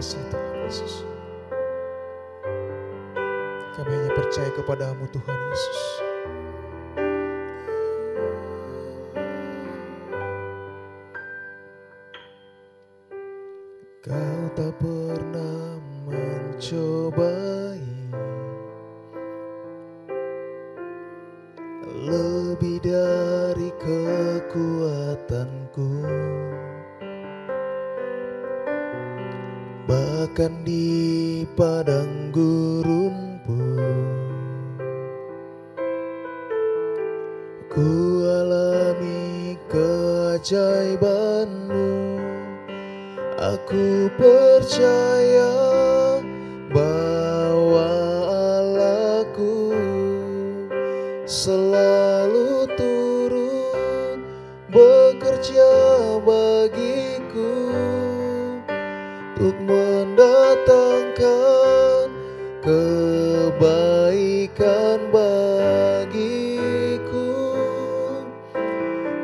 kasih Tuhan Yesus. Kami hanya percaya kepadamu Tuhan Yesus. Kau tak pernah mencobai lebih dari kekuatanku. Bahkan di padang gurun pun ku alami keajaibanmu. Aku percaya bahwa Allahku selalu turut bekerja bagiku untuk mendatangkan kebaikan bagiku.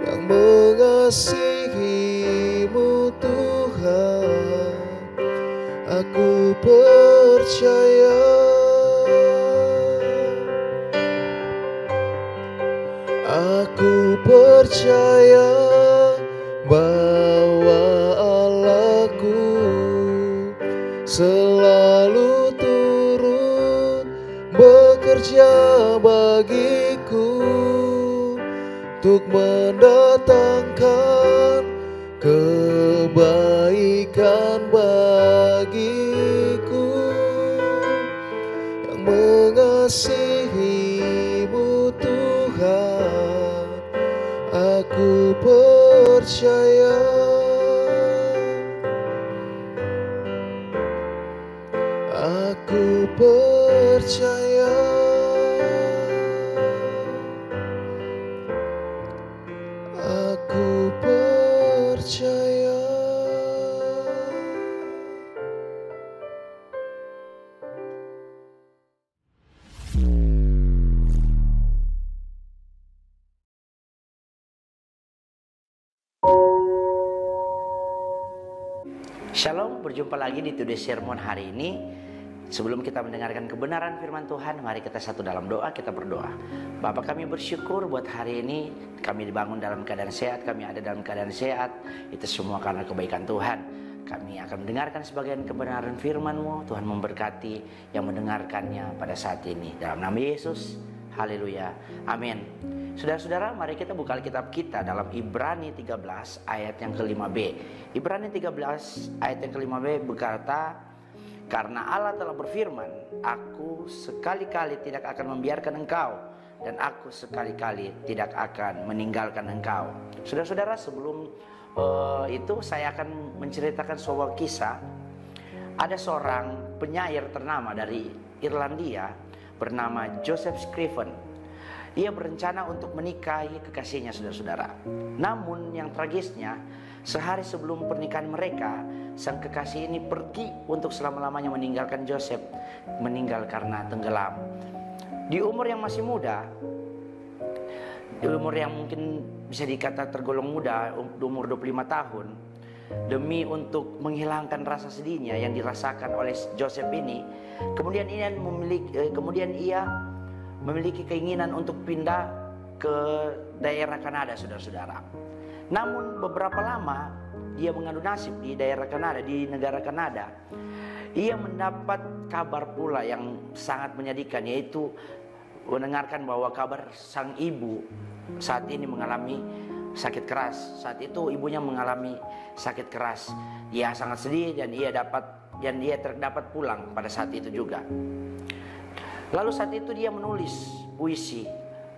Yang mengasihimu Tuhan, aku percaya. Aku percaya bahwa Allahku selalu turut bekerja bagiku untuk mendatangkan kebaikan bagiku. Yang mengasihimu Tuhan, aku percaya. Aku percaya. Aku percaya. Shalom, berjumpa lagi di Today Sermon hari ini. Sebelum kita mendengarkan kebenaran firman Tuhan, mari kita satu dalam doa, kita berdoa. Bapa, kami bersyukur buat hari ini, kami dibangun dalam keadaan sehat, kami ada dalam keadaan sehat. Itu semua karena kebaikan Tuhan. Kami akan mendengarkan sebagian kebenaran firman-Mu. Tuhan memberkati yang mendengarkannya pada saat ini. Dalam nama Yesus, haleluya, amin. Saudara-saudara, mari kita buka Alkitab kita dalam Ibrani 13 ayat yang ke-5b. Ibrani 13 ayat yang ke-5b berkata, karena Allah telah berfirman, aku sekali-kali tidak akan membiarkan engkau, dan aku sekali-kali tidak akan meninggalkan engkau. Saudara-saudara, sebelum itu saya akan menceritakan sebuah kisah. Ada seorang penyair ternama dari Irlandia bernama Joseph Scriven. Ia berencana untuk menikahi kekasihnya, saudara-saudara. Namun yang tragisnya, sehari sebelum pernikahan mereka, sang kekasih ini pergi untuk selama-lamanya meninggalkan Joseph. Meninggal karena tenggelam. Di umur yang masih muda, di umur yang mungkin bisa dikata tergolong muda, umur 25 tahun, demi untuk menghilangkan rasa sedihnya yang dirasakan oleh Joseph ini, kemudian ia memiliki keinginan untuk pindah ke daerah Kanada, saudara-saudara. Namun beberapa lama dia mengadu nasib di daerah Kanada, di negara Kanada. Ia mendapat kabar pula yang sangat menyedihkan, yaitu mendengarkan bahwa kabar sang ibu saat ini mengalami sakit keras. Saat itu ibunya mengalami sakit keras. Ia sangat sedih dan ia terdapat pulang pada saat itu juga. Lalu saat itu dia menulis puisi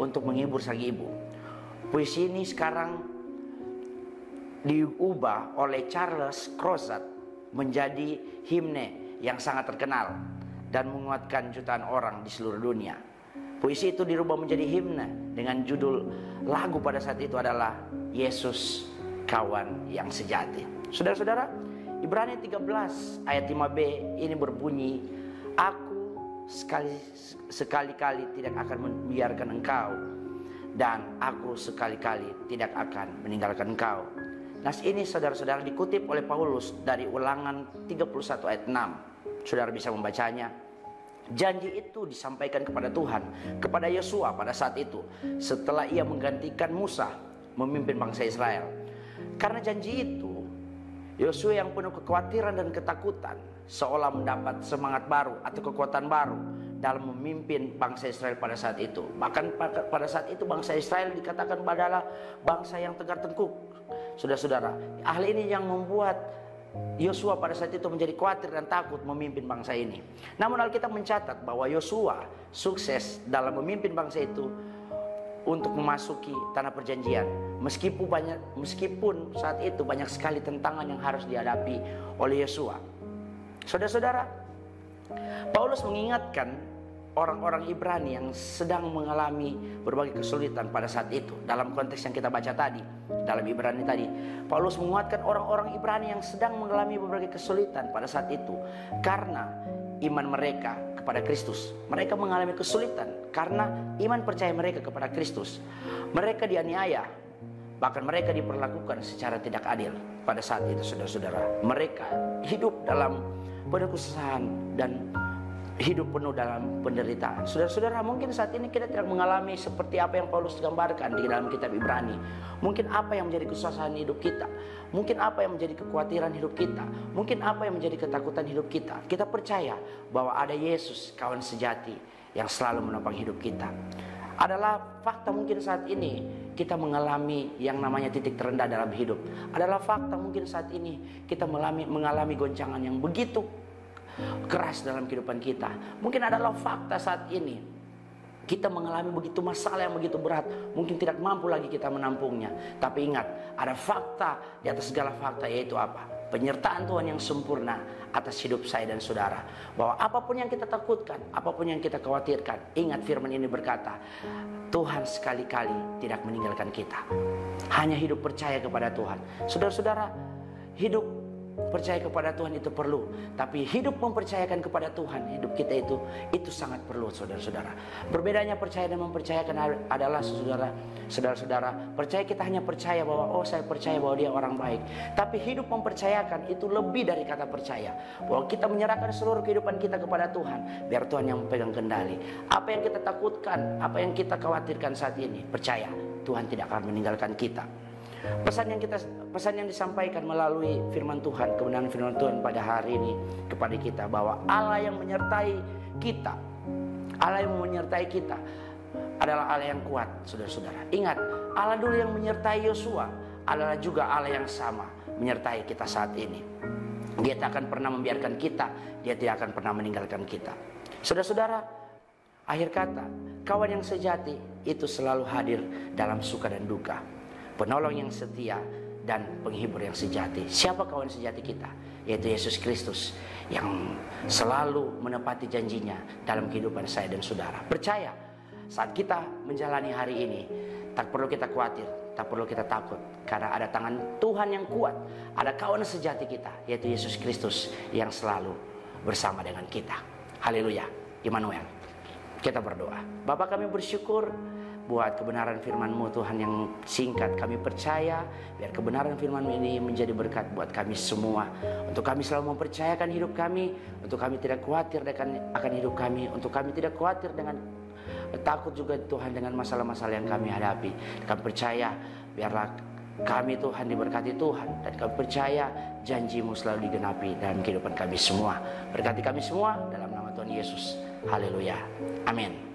untuk menghibur sang ibu. Puisi ini sekarang diubah oleh Charles Crozat menjadi himne yang sangat terkenal dan menguatkan jutaan orang di seluruh dunia. Puisi itu dirubah menjadi himne dengan judul lagu pada saat itu adalah Yesus Kawan yang Sejati. Saudara-saudara, Ibrani 13 ayat 5b ini berbunyi, aku sekali-kali tidak akan membiarkan engkau, dan aku sekali-kali tidak akan meninggalkan engkau. Nas ini saudara-saudara dikutip oleh Paulus dari Ulangan 31 ayat 6. Saudara bisa membacanya. Janji itu disampaikan kepada Tuhan, kepada Yosua pada saat itu, setelah ia menggantikan Musa memimpin bangsa Israel. Karena janji itu, Yosua yang penuh kekhawatiran dan ketakutan seolah mendapat semangat baru atau kekuatan baru dalam memimpin bangsa Israel pada saat itu. Bahkan pada saat itu bangsa Israel dikatakan adalah bangsa yang tegar tengkuk. Saudara-saudara, hal ini yang membuat Yosua pada saat itu menjadi khawatir dan takut memimpin bangsa ini. Namun Alkitab mencatat bahwa Yosua sukses dalam memimpin bangsa itu untuk memasuki tanah perjanjian. Meskipun saat itu banyak sekali tantangan yang harus dihadapi oleh Yosua. Saudara-saudara, Paulus mengingatkan orang-orang Ibrani yang sedang mengalami berbagai kesulitan pada saat itu. Dalam konteks yang kita baca tadi, dalam Ibrani tadi, Paulus menguatkan orang-orang Ibrani yang sedang mengalami berbagai kesulitan pada saat itu karena iman mereka kepada Kristus. Mereka mengalami kesulitan karena iman percaya mereka kepada Kristus. Mereka dianiaya, bahkan mereka diperlakukan secara tidak adil pada saat itu, saudara-saudara. Mereka hidup dalam penuh kesusahan dan hidup penuh dalam penderitaan. Saudara-saudara, mungkin saat ini kita tidak mengalami seperti apa yang Paulus gambarkan di dalam kitab Ibrani. Mungkin apa yang menjadi kesusahan hidup kita, mungkin apa yang menjadi kekhawatiran hidup kita, mungkin apa yang menjadi ketakutan hidup kita. Kita percaya bahwa ada Yesus, kawan sejati yang selalu menopang hidup kita. Adalah fakta mungkin saat ini kita mengalami yang namanya titik terendah dalam hidup. Adalah fakta mungkin saat ini kita mengalami goncangan yang begitu keras dalam kehidupan kita. Mungkin adalah fakta saat ini kita mengalami begitu masalah yang begitu berat, mungkin tidak mampu lagi kita menampungnya. Tapi ingat, ada fakta di atas segala fakta, yaitu apa? Penyertaan Tuhan yang sempurna atas hidup saya dan saudara. Bahwa apapun yang kita takutkan, apapun yang kita khawatirkan, ingat firman ini berkata, Tuhan sekali-kali tidak meninggalkan kita. Hanya hidup percaya kepada Tuhan. Saudara-saudara, hidup percaya kepada Tuhan itu perlu, tapi hidup mempercayakan kepada Tuhan, hidup kita itu sangat perlu, saudara-saudara. Berbedanya percaya dan mempercayakan adalah saudara-saudara, percaya kita hanya percaya bahwa saya percaya bahwa dia orang baik. Tapi hidup mempercayakan itu lebih dari kata percaya, bahwa kita menyerahkan seluruh kehidupan kita kepada Tuhan, biar Tuhan yang memegang kendali. Apa yang kita takutkan, apa yang kita khawatirkan saat ini, percaya Tuhan tidak akan meninggalkan kita. Pesan yang disampaikan melalui firman Tuhan, kebenaran firman Tuhan pada hari ini kepada kita, bahwa Allah yang menyertai kita, Allah yang menyertai kita adalah Allah yang kuat, saudara-saudara. Ingat, Allah dulu yang menyertai Yosua adalah juga Allah yang sama menyertai kita saat ini. Dia tak akan pernah membiarkan kita, Dia tidak akan pernah meninggalkan kita. Saudara-saudara, akhir kata, kawan yang sejati itu selalu hadir dalam suka dan duka, penolong yang setia dan penghibur yang sejati. Siapa kawan sejati kita? Yaitu Yesus Kristus yang selalu menepati janjinya dalam kehidupan saya dan saudara. Percaya, saat kita menjalani hari ini, tak perlu kita khawatir, tak perlu kita takut, karena ada tangan Tuhan yang kuat, ada kawan sejati kita, yaitu Yesus Kristus yang selalu bersama dengan kita. Haleluya, Immanuel. Kita berdoa. Bapa, kami bersyukur buat kebenaran firman-Mu Tuhan yang singkat. Kami percaya biar kebenaran firman-Mu ini menjadi berkat buat kami semua, untuk kami selalu mempercayakan hidup kami, untuk kami tidak khawatir akan hidup kami, untuk kami tidak khawatir dengan takut juga Tuhan dengan masalah-masalah yang kami hadapi. Kami percaya biarlah kami Tuhan diberkati Tuhan, dan kami percaya janji-Mu selalu digenapi dalam kehidupan kami semua. Berkati kami semua dalam nama Tuhan Yesus. Haleluya, amin.